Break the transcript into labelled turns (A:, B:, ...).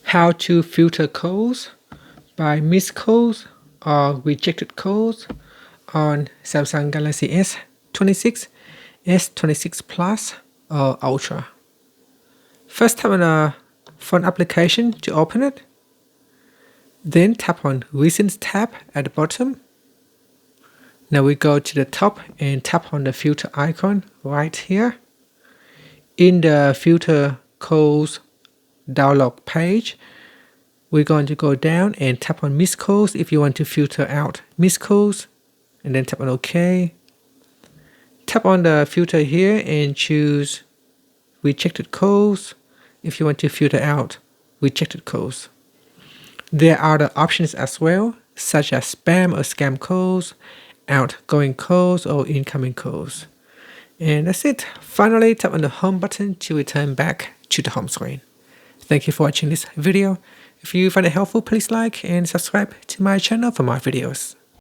A: How to filter calls by missed calls or rejected calls on Samsung Galaxy S26, S26 Plus or Ultra. First tap on a phone application to open it. Then tap on Recent tab at the bottom. Now we go to the top and tap on the filter icon right here. In the filter calls dialog page, we're going to go down and tap on missed calls if you want to filter out missed calls, and then tap on OK. Tap on the filter here and choose rejected calls if you want to filter out rejected calls. There are other options as well, such as spam or scam calls, outgoing calls or incoming calls. And that's it. Finally, tap on the home button to return back to the home screen. Thank you for watching this video. If you find it helpful, please like and subscribe to my channel for more videos.